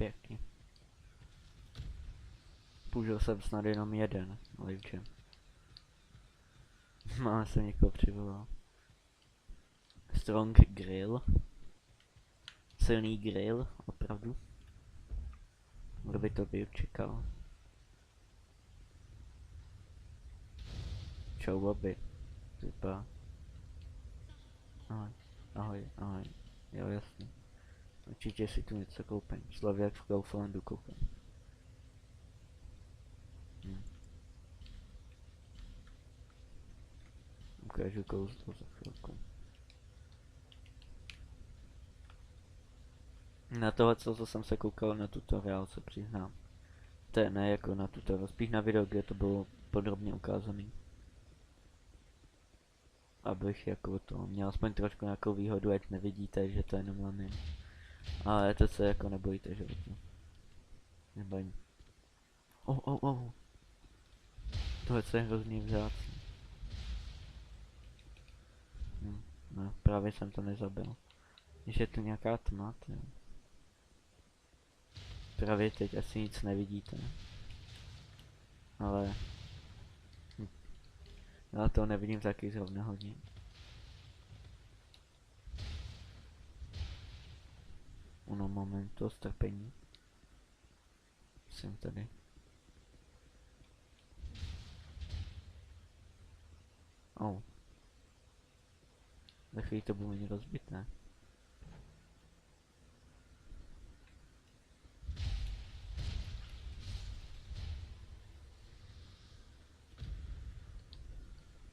pěkně. Použil jsem snad jenom jeden, ale v čem. Máme se někoho přivolal. Strong grill. Silný grill, opravdu. Kdo by to byl čekal? Čau Bobby. Vypadá. Ahoj, ahoj, ahoj. Jo, jasně. Určitě si tu něco koupím. Slavěk v Kauflandu koupím. Ukážu kouzlo za chvilku. Na tohle, co jsem se koukal na tutoriál, se přiznám. To je ne jako na tutoriál, spíš na video, kde to bylo podrobně ukázaný. Abych jako to měl aspoň trošku nějakou výhodu, ať nevidíte, že to je jenom lamin. Ale to se jako nebojte, že to nebojím. Tohle je hrozně vzácný. No, právě jsem to nezabil. Když je tu nějaká tma, to je. Právě teď asi nic nevidíte. Ale... Já to nevidím taky zrovna hodně. Uno momento, strpení. Jsem tady. Za chvíli to bude rozbité.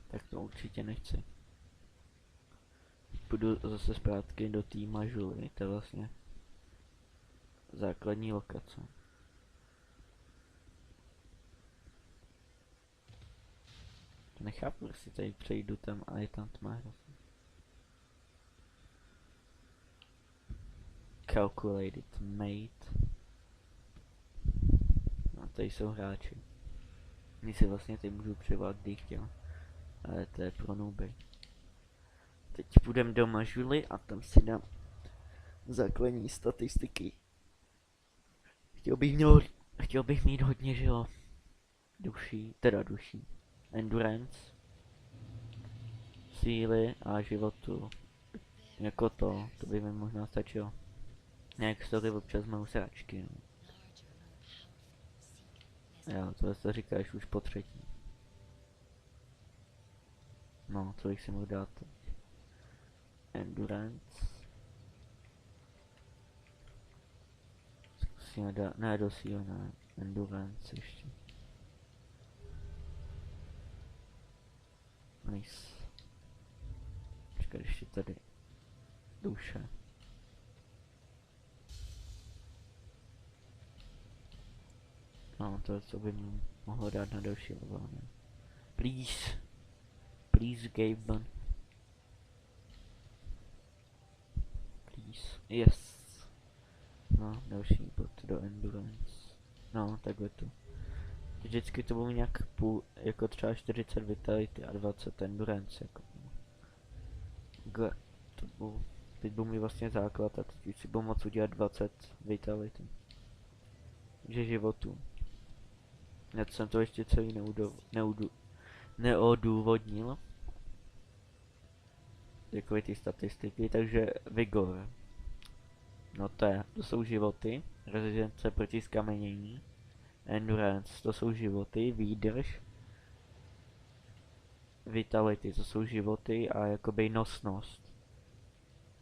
Tak to určitě nechci. Půjdu zase zpátky do té mažuly, to je vlastně základní lokace. To nechápu, jestli tady přejdu tam a je tam tma hrozně. Calculated mate. No, tady jsou hráči. My si vlastně teď můžu přivolat, když chtěl. Ale to je pro nooby. Teď půjdem do mažuly a tam si dám základní statistiky. Chtěl bych mít hodně žilo. Duší. Endurance. Síly a životu. Jako to by mi možná stačilo. Nějak story občas mám sračky, no. Jo, to říkáš už po třetí. No, co bych si mohl dát teď. Endurance. Zkusíme dát, ne do síly, ne. Endurance ještě. Nice. Počkej, ještě tady. Duše. No, to je co by mi mohlo dát na další level, ne? Please Gaben. Please. Yes. No, další bod do endurance. No, takhle tu. Vždycky to bylo nějak půl, jako třeba 40 vitality a 20 endurance, jako. Gle, to byl, teď byl mi vlastně základ a teď si budu moct udělat 20 vitality. Takže životu. Já jsem to ještě celý neodůvodnil. Takové ty statistiky, takže vigor. No to jsou životy, rezistence proti skamenění, endurance, to jsou životy, výdrž, vitality, to jsou životy a jakoby nosnost.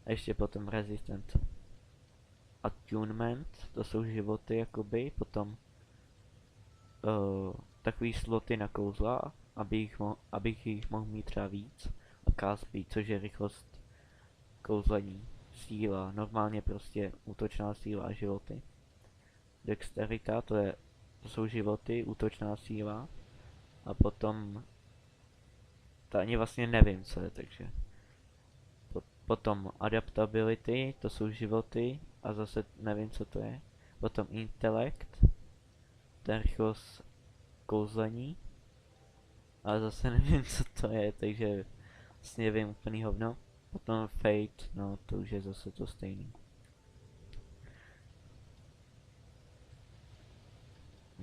A ještě potom rezistence. Attunement, to jsou životy jakoby, potom takový sloty na kouzla, abych jich mohl mít třeba víc. A cast speed, což je rychlost kouzlení. Síla, normálně prostě útočná síla a životy. Dexterita, to jsou životy, útočná síla. A potom... To ani vlastně nevím, co je, takže... Potom adaptability, to jsou životy, a zase nevím, co to je. Potom intelekt, to je rychlost kouzlení. Ale zase nevím, co to je, takže... Vlastně vím úplný hovno. Potom fate, no to už je zase to stejný.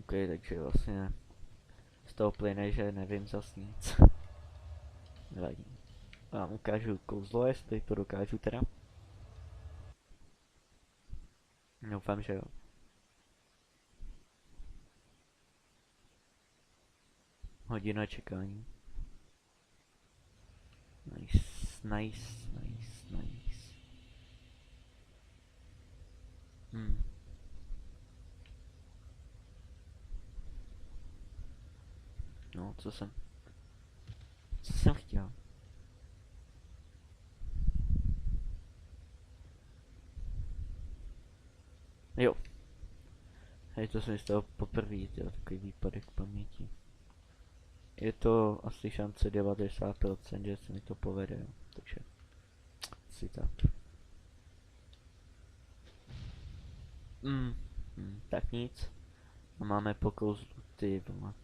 OK, takže vlastně z toho plyne, že nevím zas nic. Nevadí. Vám ukážu kouzlo, jestli to dokážu teda. Doufám, že jo. Hodina čekání. Nice, nice, nice, nice. No, co jsem chtěl? Jo. Hej, to jsem z toho poprvé, jo, takový výpadek paměti. Je to asi šance 90%, že se mi to povede, jo. Takže si tak. Tak nic. A máme po kouzlu ty vole.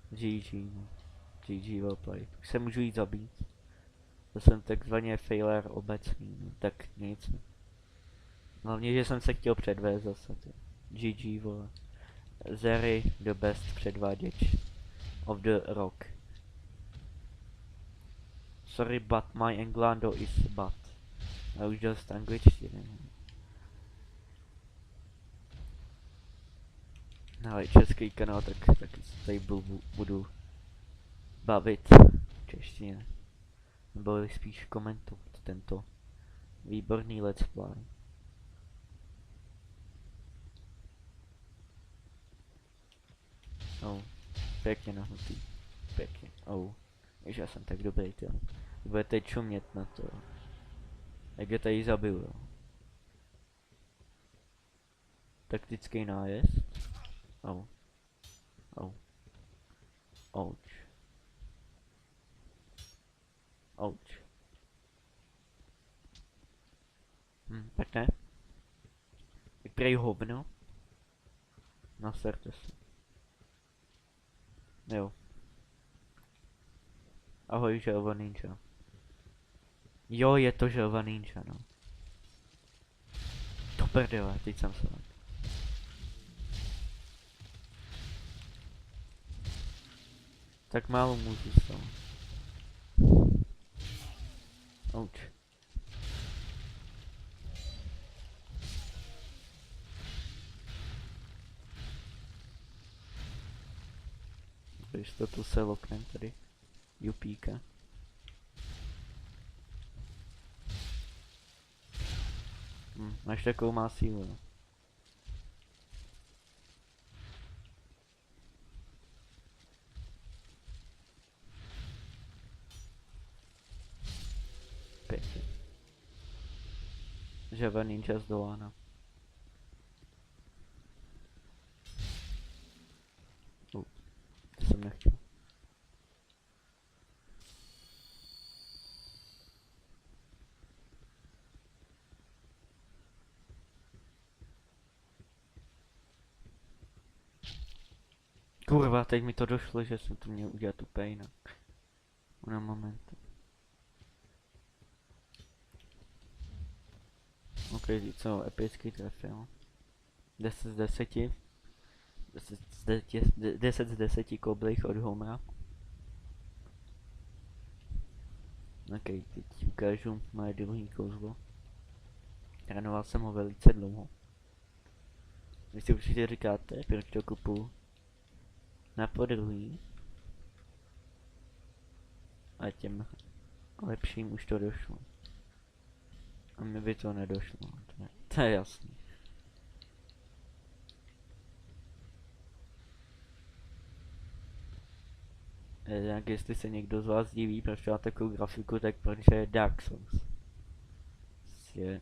GG, no. GG wellplay. Tak se můžu jít zabít. To jsem takzvaně failure obecný, no. Tak nic. No. Hlavně, že jsem se chtěl předvést zase, ty. GG, vole. Zeri, the best předváděč of the rock. Sorry, but my Englando is but. A už dost angličtiny. No, ale český kanál, tak se tady budu bavit v češtině. Nebo spíš komentovat tento výborný let's play. Oh, pěkně nahnutý. Pěkně, oh. Jež já jsem tak dobrý, jo. Budete čumět na to. Jak je tady zabiju, jo. Taktický nájezd. Oh. Oh. Ouch. Ouch. Tak ne. Jak prej hovno. Naserte se. Jo. Ahoj, želva ninja. Jo, je to želva ninja, no. To prdele, teď jsem se tak. Tak málo můžu z toho. Ouch. Pro jistotu se loknem tady. Jupíka. Máš takovou má sílu, no. Pěkně. Žava ninja zdolána. To jsem nechtěl. Kurva, teď mi to došlo, že jsem to měl udělat úplně jinak. Na moment. OK, co, epický trefil. 10 z 10. 10 z 10 koblých od Homera. OK, teď ukážu moje druhý kouzlo. Trénoval jsem ho velice dlouho. Vy si určitě říkáte, proč to kupu na podruhý. A těm lepším už to došlo. A mi by to nedošlo, to je jasný. Jak jestli se někdo z vás diví, proč má takovou grafiku, tak protože je Dark Souls. Je...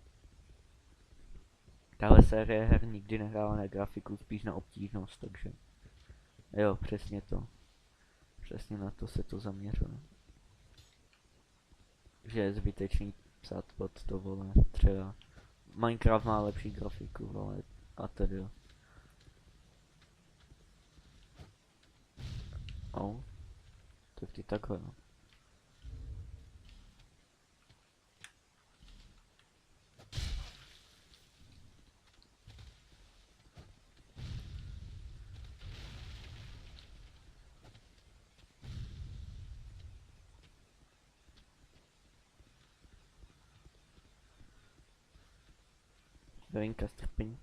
Tahle série her nikdy nehrála na grafiku, spíš na obtížnost, takže... Jo, přesně to. Přesně na to se to zaměřuje. Že je zbytečný psát pod to, vole, třeba. Minecraft má lepší grafiku, vole, a tedy. Oh. Tak ty takhle, no. Chvilinka strpení.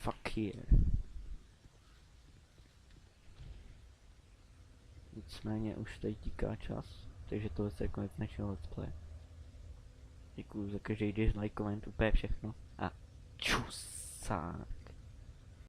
Fuck yeah. Nicméně už tady tíká čas, takže tohle je konec dnešního let's play. Děkuju za každý dislike, koment, úplně všechno a čusá.